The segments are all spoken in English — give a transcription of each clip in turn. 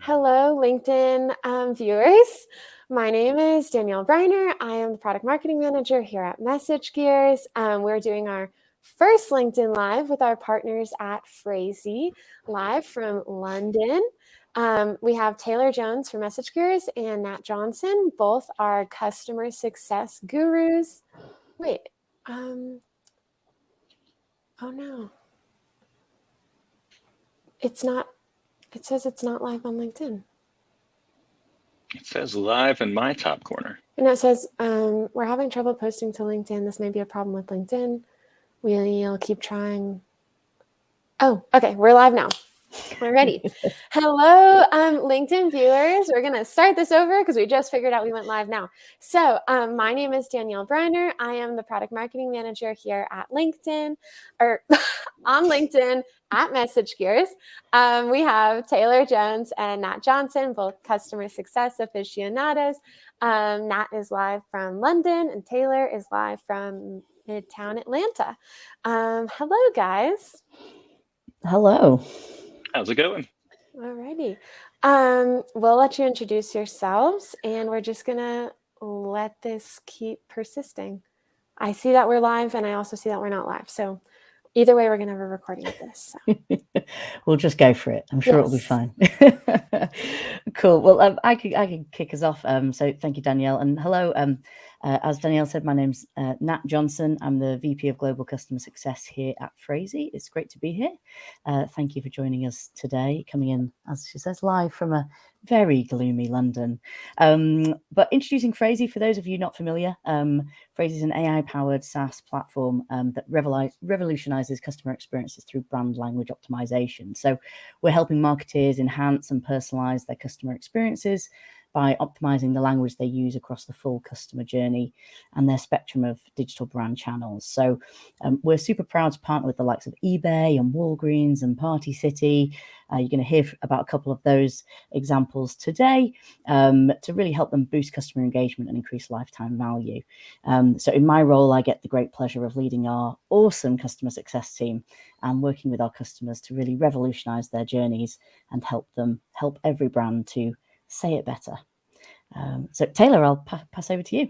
Hello, LinkedIn viewers. My name is Danielle Briner. I am the product marketing manager here at MessageGears. We're doing our first LinkedIn Live with our partners at Phrasee, live from London. We have Taylor Jones from MessageGears and Nat Johnson, both are customer success gurus. Wait, oh no, it's not. It says it's not live on LinkedIn. It says live in my top corner. And it says, we're having trouble posting to LinkedIn. This may be a problem with LinkedIn. We'll keep trying. Oh, okay. We're live now. We're ready. Hello, LinkedIn viewers. We're going to start this over because we just figured out we went live now. So my name is Danielle Briner. I am the product marketing manager here at LinkedIn, or on LinkedIn at MessageGears. We have Taylor Jones and Nat Johnson, both customer success aficionados. Nat is live from London and Taylor is live from Midtown Atlanta. Hello, guys. Hello. How's it going? Alrighty. We'll let you introduce yourselves, and we're just going to let this keep persisting. I see that we're live, and I also see that we're not live. So either way, we're going to have a recording of this. So. We'll just go for it. I'm sure it'll be fine. Cool. Well, I can kick us off. So thank you, Danielle. And hello. As Danielle said, my name's Nat Johnson. I'm the VP of Global Customer Success here at Phrasee. It's great to be here. Thank you for joining us today, coming in, as she says, live from a very gloomy London. But introducing Phrasee, for those of you not familiar, Phrasee is an AI-powered SaaS platform that revolutionizes customer experiences through brand language optimization. So we're helping marketeers enhance and personalize their customer experiences by optimizing the language they use across the full customer journey and their spectrum of digital brand channels. So we're super proud to partner with the likes of eBay and Walgreens and Party City. You're going to hear about a couple of those examples today to really help them boost customer engagement and increase lifetime value. So in my role, I get the great pleasure of leading our awesome customer success team and working with our customers to really revolutionize their journeys and help every brand to say it better. So Taylor, I'll pass over to you.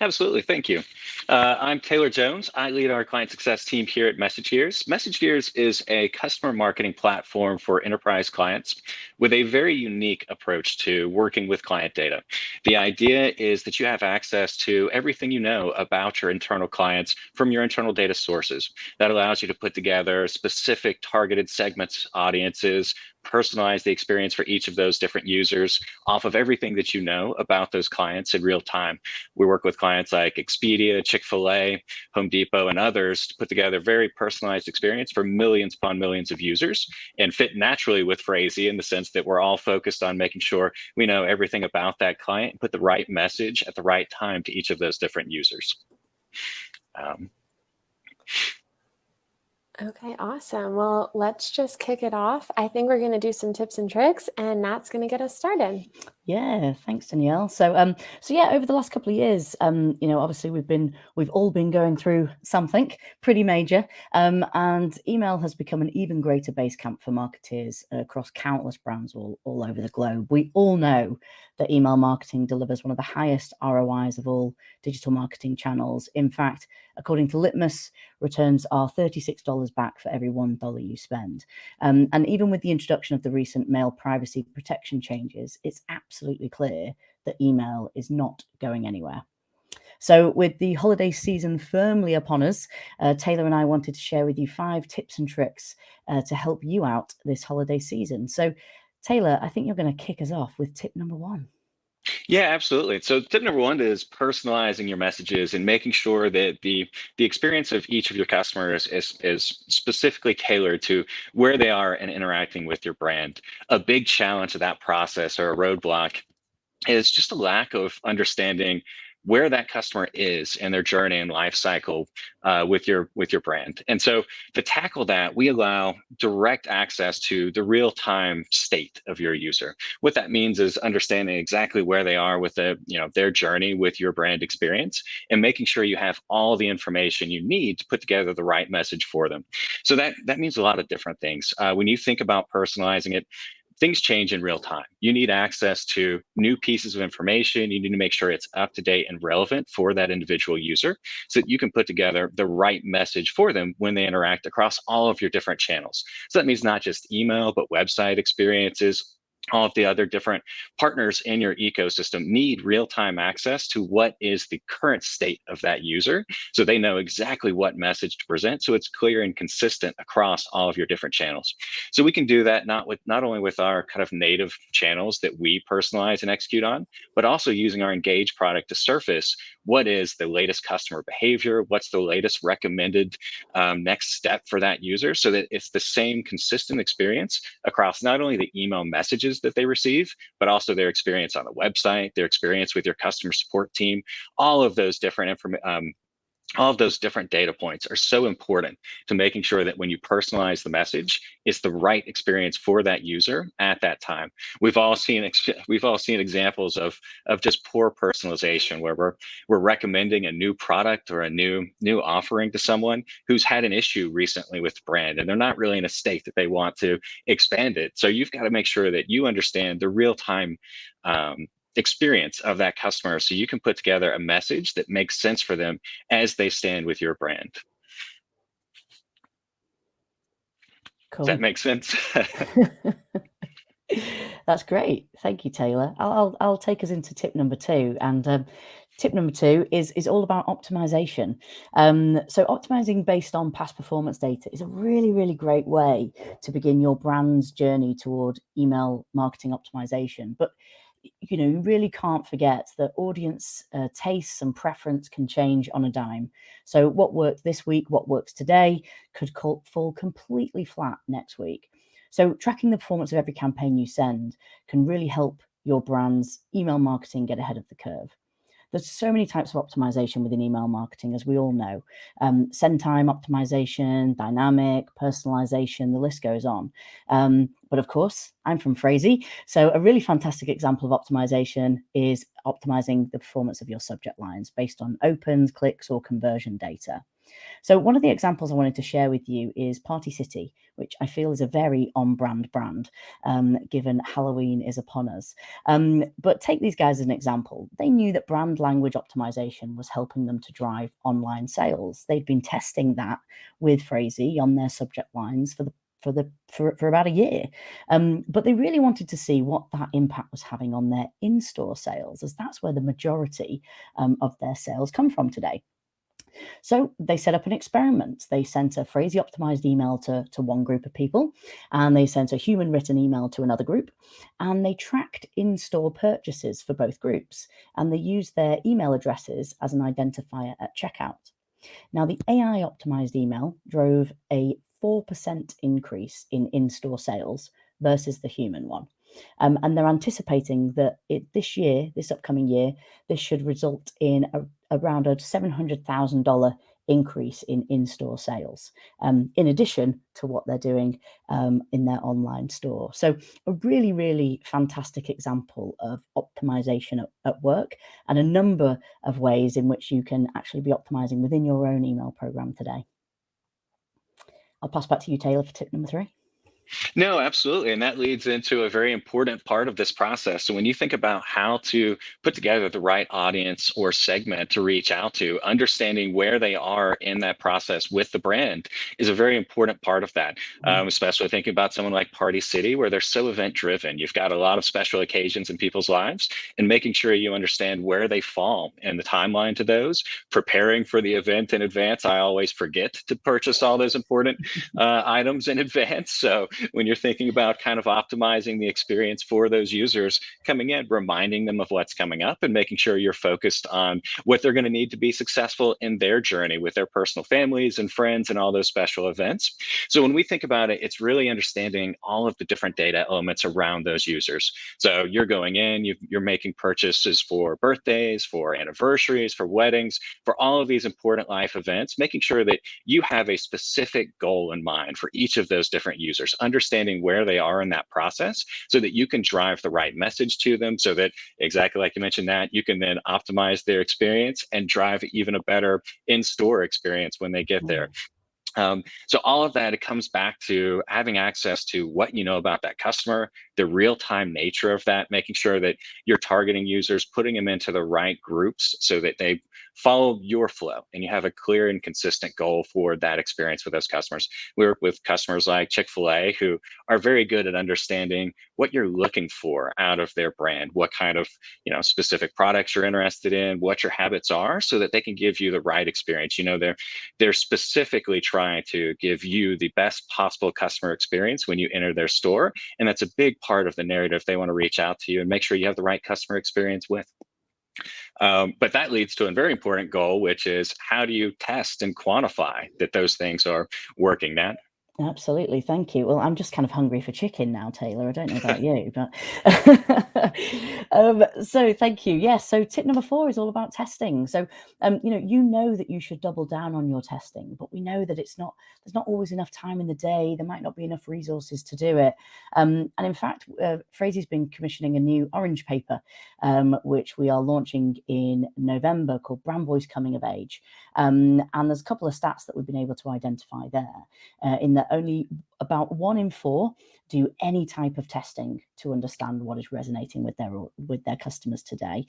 Absolutely. Thank you. I'm Taylor Jones. I lead our client success team here at MessageGears. MessageGears is a customer marketing platform for enterprise clients with a very unique approach to working with client data. The idea is that you have access to everything you know about your internal clients from your internal data sources. That allows you to put together specific targeted segments, audiences, personalize the experience for each of those different users off of everything that you know about those clients in real time. We work with clients like Expedia, Chick-fil-A, Home Depot, and others to put together a very personalized experience for millions upon millions of users and fit naturally with Phrasee in the sense that we're all focused on making sure we know everything about that client and put the right message at the right time to each of those different users. Okay, awesome. Well, let's just kick it off. I think we're going to do some tips and tricks, and Nat's going to get us started. Yeah, thanks, Danielle. So yeah, over the last couple of years, obviously we've all been going through something pretty major, and email has become an even greater base camp for marketeers across countless brands all over the globe. We all know that email marketing delivers one of the highest ROIs of all digital marketing channels. In fact, according to Litmus, returns are $36 back for every $1 you spend. And even with the introduction of the recent mail privacy protection changes, it's absolutely clear that email is not going anywhere. So with the holiday season firmly upon us, Taylor and I wanted to share with you 5 tips and tricks to help you out this holiday season. So Taylor, I think you're going to kick us off with tip number 1. Yeah, absolutely. So tip number 1 is personalizing your messages and making sure that the experience of each of your customers is specifically tailored to where they are and interacting with your brand. A big challenge of that process, or a roadblock, is just a lack of understanding where that customer is in their journey and life cycle with your brand. And so to tackle that, we allow direct access to the real-time state of your user. What that means is understanding exactly where they are with their journey with your brand experience and making sure you have all the information you need to put together the right message for them. So that means a lot of different things. When you think about personalizing it, things change in real time. You need access to new pieces of information. You need to make sure it's up to date and relevant for that individual user so that you can put together the right message for them when they interact across all of your different channels. So that means not just email, but website experiences. All of the other different partners in your ecosystem need real-time access to what is the current state of that user, so they know exactly what message to present, so it's clear and consistent across all of your different channels. So we can do that not only with our kind of native channels that we personalize and execute on, but also using our Engage product to surface what is the latest customer behavior, what's the latest recommended next step for that user, so that it's the same consistent experience across not only the email messages that they receive, but also their experience on the website, their experience with your customer support team. All of those different all of those different data points are so important to making sure that when you personalize the message, it's the right experience for that user at that time. We've all seen examples of just poor personalization where we're recommending a new product or a new offering to someone who's had an issue recently with the brand, and they're not really in a state that they want to expand it. So you've got to make sure that you understand the real time experience of that customer, so you can put together a message that makes sense for them as they stand with your brand. Cool. Does that make sense? That's great. Thank you, Taylor. I'll take us into tip number 2. And tip number 2 is all about optimization. So optimizing based on past performance data is a really, really great way to begin your brand's journey toward email marketing optimization. But you really can't forget that audience tastes and preference can change on a dime. So what worked this week, what works today, could fall completely flat next week. So tracking the performance of every campaign you send can really help your brand's email marketing get ahead of the curve. There's so many types of optimization within email marketing, as we all know. Send time optimization, dynamic, personalization, the list goes on. But of course, I'm from Phrasee, so a really fantastic example of optimization is optimizing the performance of your subject lines based on opens, clicks, or conversion data. So one of the examples I wanted to share with you is Party City, which I feel is a very on-brand brand, given Halloween is upon us. But take these guys as an example. They knew that brand language optimization was helping them to drive online sales. They'd been testing that with Phrasee on their subject lines for about a year. But they really wanted to see what that impact was having on their in-store sales, as that's where the majority of their sales come from today. So they set up an experiment. They sent a Phrasee optimized email to one group of people, and they sent a human written email to another group, and they tracked in-store purchases for both groups, and they used their email addresses as an identifier at checkout. Now, the AI optimized email drove a 4% increase in in-store sales versus the human one. And they're anticipating that this upcoming year, this should result in around a $700,000 increase in in-store sales, in addition to what they're doing in their online store. So a really, really fantastic example of optimization at work, and a number of ways in which you can actually be optimizing within your own email program today. I'll pass back to you, Taylor, for tip number 3. No, absolutely. And that leads into a very important part of this process. So when you think about how to put together the right audience or segment to reach out to, understanding where they are in that process with the brand is a very important part of that. Especially thinking about someone like Party City, where they're so event driven. You've got a lot of special occasions in people's lives, and making sure you understand where they fall in the timeline to those, preparing for the event in advance. I always forget to purchase all those important items in advance. So when you're thinking about kind of optimizing the experience for those users coming in, reminding them of what's coming up and making sure you're focused on what they're going to need to be successful in their journey with their personal families and friends and all those special events. So when we think about it, it's really understanding all of the different data elements around those users. So you're going in, you're making purchases for birthdays, for anniversaries, for weddings, for all of these important life events, making sure that you have a specific goal in mind for each of those different users, understanding where they are in that process so that you can drive the right message to them, so that, exactly like you mentioned, that you can then optimize their experience and drive even a better in-store experience when they get there. So all of that, it comes back to having access to what you know about that customer, the real-time nature of that, making sure that you're targeting users, putting them into the right groups so that they follow your flow and you have a clear and consistent goal for that experience with those customers. We work with customers like Chick-fil-A who are very good at understanding what you're looking for out of their brand, what kind of specific products you're interested in, what your habits are, so that they can give you the right experience. They're specifically trying to give you the best possible customer experience when you enter their store, and that's a big part of the narrative they want to reach out to you and make sure you have the right customer experience with. But that leads to a very important goal, which is how do you test and quantify that those things are working, Nat? Absolutely. Thank you. Well, I'm just kind of hungry for chicken now, Taylor. I don't know about you, but so thank you. Yes. So tip number 4 is all about testing. So, you know that you should double down on your testing, but we know that there's not always enough time in the day. There might not be enough resources to do it. And in fact, Phrasee's been commissioning a new orange paper, which we are launching in November, called Brand Voice Coming of Age. And there's a couple of stats that we've been able to identify there, in that only about 1 in 4 do any type of testing to understand what is resonating with their customers today,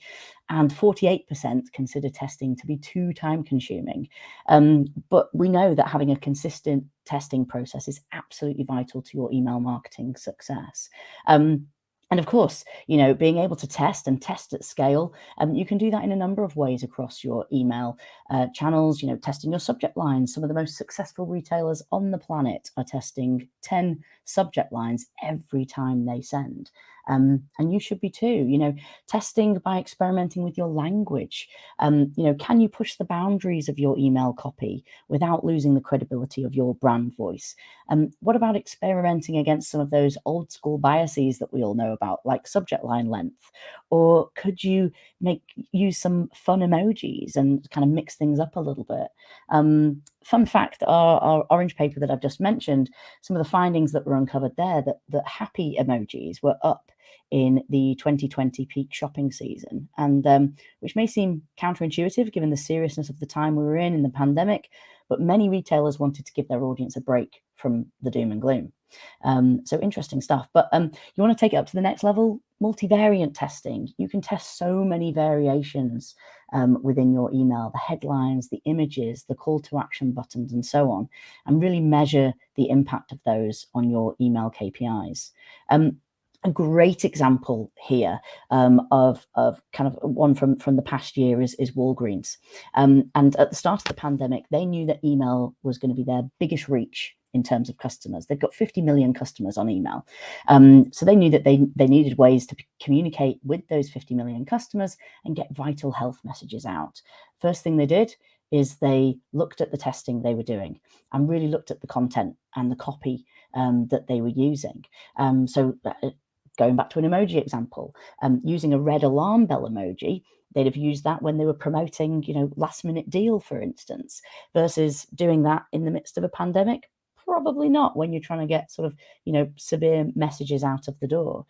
and 48% consider testing to be too time consuming. But we know that having a consistent testing process is absolutely vital to your email marketing success. And of course, being able to test at scale, you can do that in a number of ways across your email channels. Testing your subject lines. Some of the most successful retailers on the planet are testing 10 subject lines every time they send. And you should be too. Testing by experimenting with your language. Can you push the boundaries of your email copy without losing the credibility of your brand voice? What about experimenting against some of those old school biases that we all know about, like subject line length? Or could you use some fun emojis and kind of mix things up a little bit? Fun fact, our orange paper that I've just mentioned, some of the findings that were uncovered there, that happy emojis were up in the 2020 peak shopping season, and which may seem counterintuitive given the seriousness of the time we were in the pandemic, but many retailers wanted to give their audience a break from the doom and gloom. So interesting stuff. But you want to take it up to the next level, multivariant testing. You can test so many variations within your email, the headlines, the images, the call to action buttons, and so on, and really measure the impact of those on your email KPIs. A great example here of kind of one from the past year is Walgreens. And at the start of the pandemic, they knew that email was going to be their biggest reach in terms of customers. They've got 50 million customers on email. So they knew that they needed ways to communicate with those 50 million customers and get vital health messages out. First thing they did is they looked at the testing they were doing and really looked at the content and the copy that they were using. So going back to an emoji example, using a red alarm bell emoji, they'd have used that when they were promoting, last minute deal, for instance, versus doing that in the midst of a pandemic. Probably not when you're trying to get sort of, severe messages out of the door.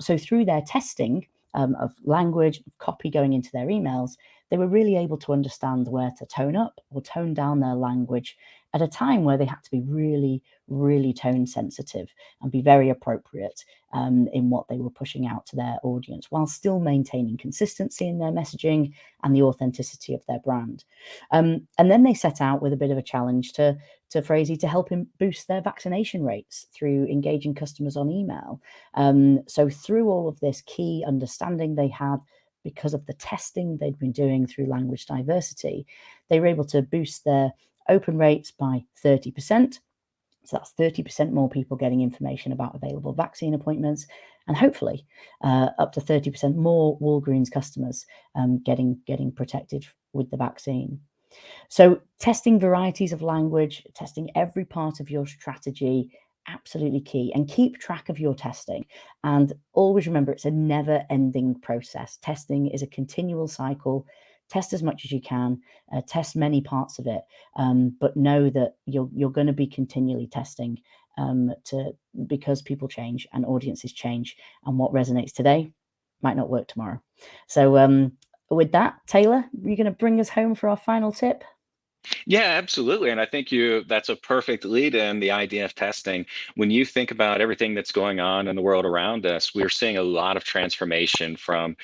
So through their testing of language, of copy going into their emails, they were really able to understand where to tone up or tone down their language at a time where they had to be really, really tone sensitive and be very appropriate in what they were pushing out to their audience, while still maintaining consistency in their messaging and the authenticity of their brand. And then they set out with a bit of a challenge to Phrasee to help him boost their vaccination rates through engaging customers on email. So through all of this key understanding they had, because of the testing they'd been doing through language diversity, they were able to boost their open rates by 30%. So that's 30% more people getting information about available vaccine appointments, and hopefully up to 30% more Walgreens customers getting protected with the vaccine. So testing varieties of language, testing every part of your strategy, absolutely key. And keep track of your testing. And always remember, it's a never-ending process. Testing is a continual cycle. Test as much as you can, test many parts of it, but know that you're going to be continually testing because people change and audiences change, and what resonates today might not work tomorrow. So with that, Taylor, you're going to bring us home for our final tip? Yeah, absolutely. And I think that's a perfect lead in, the idea of testing. When you think about everything that's going on in the world around us, we're seeing a lot of transformation from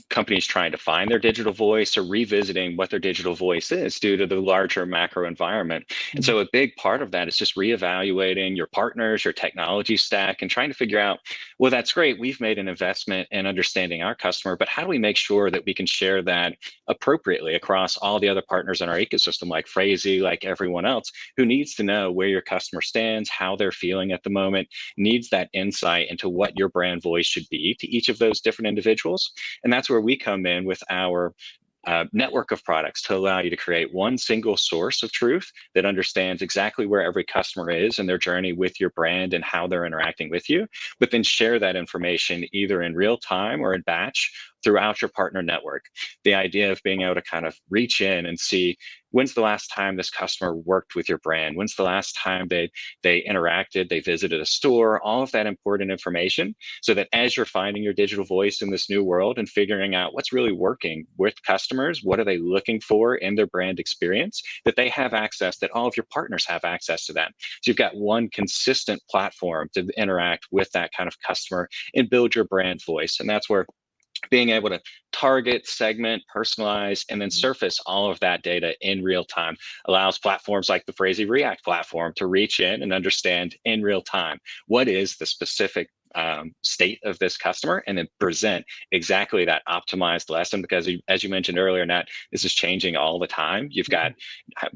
companies trying to find their digital voice or revisiting what their digital voice is due to the larger macro environment. And so a big part of that is just reevaluating your partners, your technology stack, and trying to figure out, well, that's great. We've made an investment in understanding our customer, but how do we make sure that we can share that appropriately across all the other partners in our ecosystem, like Phrasee, like everyone else who needs to know where your customer stands, how they're feeling at the moment, needs that insight into what your brand voice should be to each of those different individuals. And that's where we come in with our network of products to allow you to create one single source of truth that understands exactly where every customer is in their journey with your brand and how they're interacting with you, but then share that information either in real time or in batch throughout your partner network. The idea of being able to kind of reach in and see, when's the last time this customer worked with your brand? When's the last time they interacted, they visited a store, all of that important information, so that as you're finding your digital voice in this new world and figuring out what's really working with customers, what are they looking for in their brand experience, that they have access, that all of your partners have access to that. So you've got one consistent platform to interact with that kind of customer and build your brand voice. And that's where being able to target, segment, personalize, and then surface all of that data in real time allows platforms like the Phrasee React platform to reach in and understand in real time what is the specific state of this customer, and then present exactly that optimized lesson. Because as you mentioned earlier, Nat, this is changing all the time. You've got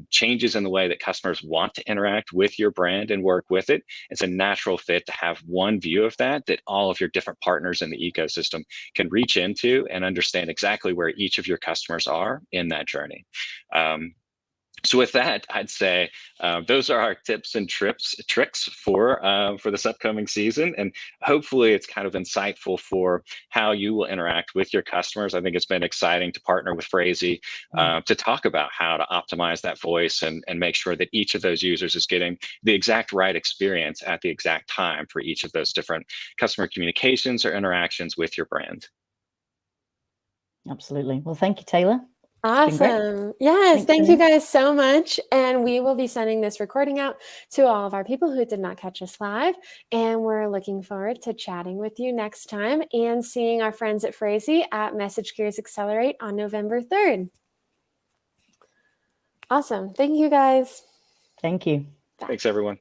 changes in the way that customers want to interact with your brand and work with it. It's a natural fit to have one view of that all of your different partners in the ecosystem can reach into and understand exactly where each of your customers are in that journey. So with that, I'd say those are our tips and tricks for this upcoming season, and hopefully it's kind of insightful for how you will interact with your customers. I think it's been exciting to partner with Phrasee to talk about how to optimize that voice and make sure that each of those users is getting the exact right experience at the exact time for each of those different customer communications or interactions with your brand. Absolutely. Well, thank you, Taylor. Awesome. Yes, Thanks, thank you Danielle. guys so much. And we will be sending this recording out to all of our people who did not catch us live. And we're looking forward to chatting with you next time and seeing our friends at Phrasee at Message Gears Accelerate on November 3rd. Awesome. Thank you guys. Thank you. Bye. Thanks, everyone.